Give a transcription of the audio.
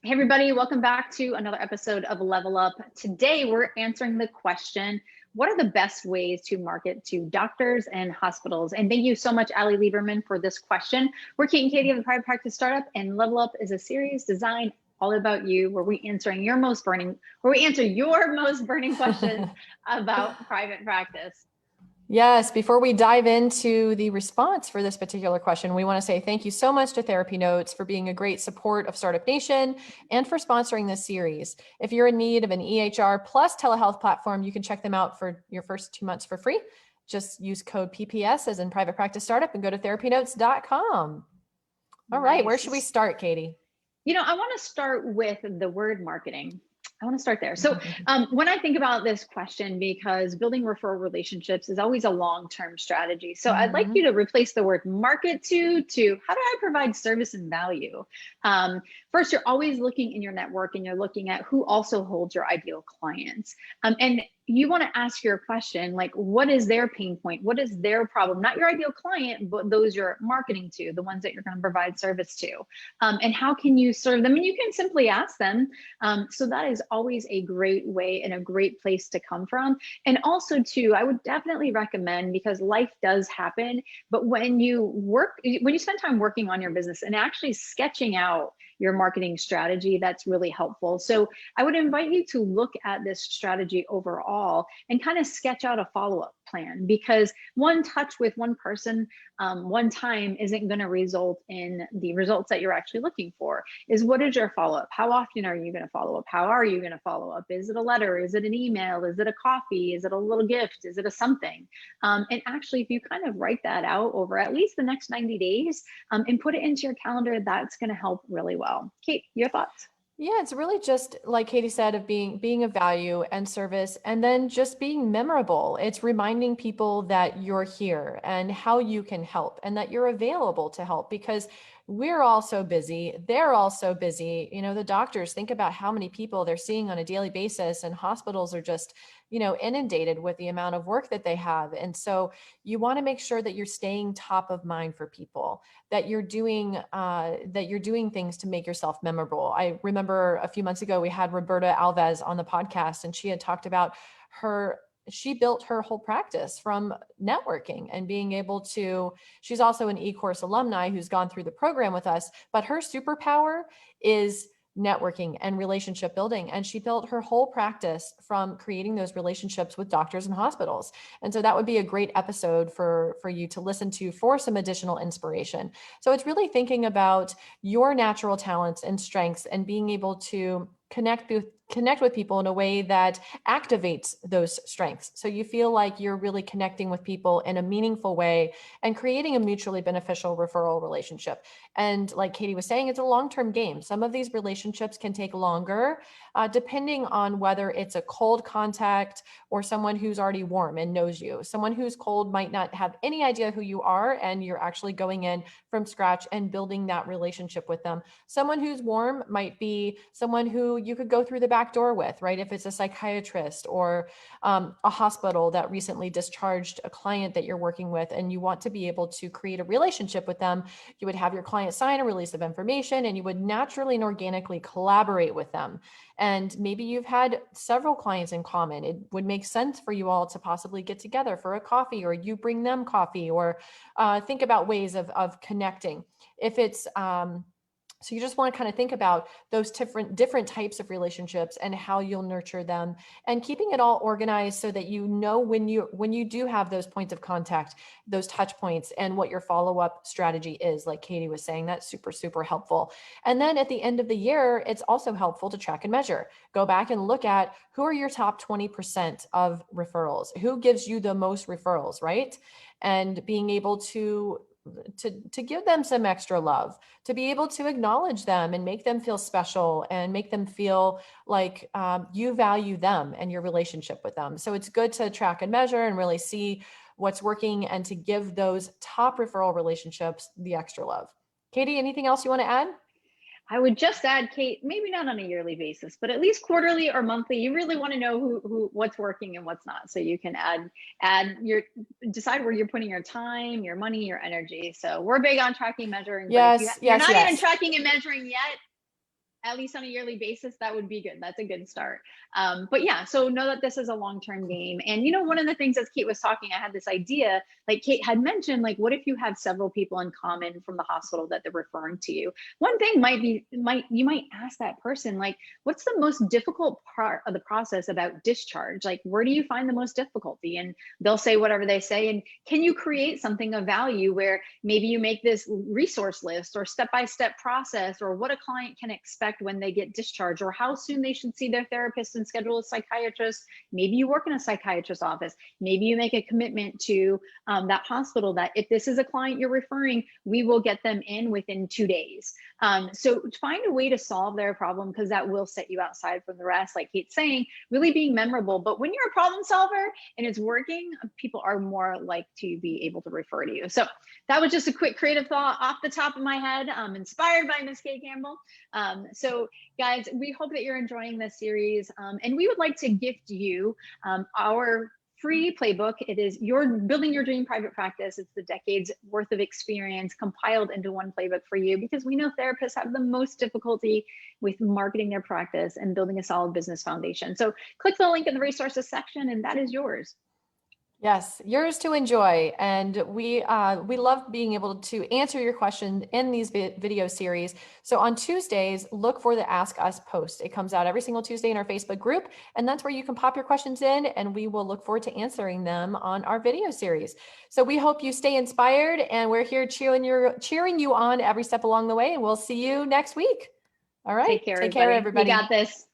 Hey everybody, welcome back to another episode of Level Up. Today we're answering the question, what are the best ways to market to doctors and hospitals? And thank you so much, Ali Lieberman, for this question. We're Kate and Katie of the Private Practice Startup, and Level Up is a series designed all about you, where we answer your most burning questions about private practice. Yes, before we dive into the response for this particular question, we want to say thank you so much to TherapyNotes for being a great support of Startup Nation and for sponsoring this series. If you're in need of an EHR plus telehealth platform, you can check them out for your first 2 months for free. Just use code PPS as in Private Practice Startup and go to therapynotes.com. All right, where should we start, Katie? I want to start with the word marketing. I want to start there. So when I think about this question, because building referral relationships is always a long-term strategy. So I'd like you to replace the word market to how do I provide service and value? First, you're always looking in your network and you're looking at who also holds your ideal clients. And you want to ask your question, like, what is their pain point? What is their problem? Not your ideal client, but those you're marketing to, the ones that you're going to provide service to. And how can you serve them? And you can simply ask them. So that is always a great way and a great place to come from. And also too, I would definitely recommend, because life does happen, but when you spend time working on your business and actually sketching out your marketing strategy, that's really helpful. So I would invite you to look at this strategy overall and kind of sketch out a follow-up plan, because one touch with one person one time isn't going to result in the results that you're actually looking for. What is your follow-up? How often are you going to follow up? How are you going to follow up? Is it a letter? Is it an email? Is it a coffee? Is it a little gift? Is it a something? And actually, if you kind of write that out over at least the next 90 days and put it into your calendar, that's going to help really well. Kate, your thoughts? Yeah, it's really just like Katie said, of being of value and service, and then just being memorable. It's reminding people that you're here and how you can help and that you're available to help, because we're all so busy. They're all so busy. The doctors, think about how many people they're seeing on a daily basis, and hospitals are just, inundated with the amount of work that they have. And so you want to make sure that you're staying top of mind for people, that you're doing things to make yourself memorable. I remember a few months ago, we had Roberta Alves on the podcast, and she had talked about she built her whole practice from networking and being able to, she's also an eCourse alumni who's gone through the program with us, but her superpower is networking and relationship building. And she built her whole practice from creating those relationships with doctors and hospitals. And so that would be a great episode for you to listen to for some additional inspiration. So it's really thinking about your natural talents and strengths and being able to connect with people in a way that activates those strengths. So you feel like you're really connecting with people in a meaningful way and creating a mutually beneficial referral relationship. And like Katie was saying, it's a long-term game. Some of these relationships can take longer, depending on whether it's a cold contact or someone who's already warm and knows you. Someone who's cold might not have any idea who you are, and you're actually going in from scratch and building that relationship with them. Someone who's warm might be someone who you could go through the back door with, right? If it's a psychiatrist or a hospital that recently discharged a client that you're working with, and you want to be able to create a relationship with them, you would have your client sign a release of information, and you would naturally and organically collaborate with them. And maybe you've had several clients in common. It would make sense for you all to possibly get together for a coffee, or you bring them coffee, or think about ways of connecting. If it's so you just want to kind of think about those different types of relationships and how you'll nurture them, and keeping it all organized so that when you do have those points of contact, those touch points, and what your follow-up strategy is. Like Katie was saying, that's super, super helpful. And then at the end of the year, it's also helpful to track and measure. Go back and look at who are your top 20% of referrals, who gives you the most referrals, right? And being able to give them some extra love, to be able to acknowledge them and make them feel special and make them feel like you value them and your relationship with them. So it's good to track and measure and really see what's working, and to give those top referral relationships the extra love. Katie, anything else you want to add? I would just add, Kate, maybe not on a yearly basis, but at least quarterly or monthly. You really want to know what's working and what's not, so you can decide where you're putting your time, your money, your energy. So we're big on tracking, measuring. Yes, but if you're not yes. even tracking and measuring yet, at least on a yearly basis, that would be good. That's a good start. But yeah, so know that this is a long-term game. And, you know, one of the things as Kate was talking, I had this idea, like Kate had mentioned, like, what if you have several people in common from the hospital that they're referring to you? One thing you might ask that person, like, what's the most difficult part of the process about discharge? Like, where do you find the most difficulty? And they'll say whatever they say. And can you create something of value where maybe you make this resource list or step-by-step process, or what a client can expect when they get discharged, or how soon they should see their therapist and schedule a psychiatrist? Maybe you work in a psychiatrist's office. Maybe you make a commitment to that hospital that if this is a client you're referring, we will get them in within 2 days. So find a way to solve their problem, because that will set you outside from the rest. Like Kate's saying, really being memorable. But when you're a problem solver and it's working, people are more like to be able to refer to you. So that was just a quick creative thought off the top of my head, inspired by Miss Kate Campbell. So guys, we hope that you're enjoying this series, and we would like to gift you our free playbook. It is Building Your Dream Private Practice. It's the decades worth of experience compiled into one playbook for you, because we know therapists have the most difficulty with marketing their practice and building a solid business foundation. So click the link in the resources section and that is yours. Yes, yours to enjoy. And we love being able to answer your question in these video series. So on Tuesdays, look for the Ask Us post. It comes out every single Tuesday in our Facebook group, and that's where you can pop your questions in, and we will look forward to answering them on our video series. So we hope you stay inspired, and we're here cheering you on every step along the way, and we'll see you next week. All right. Take care, everybody. You got this.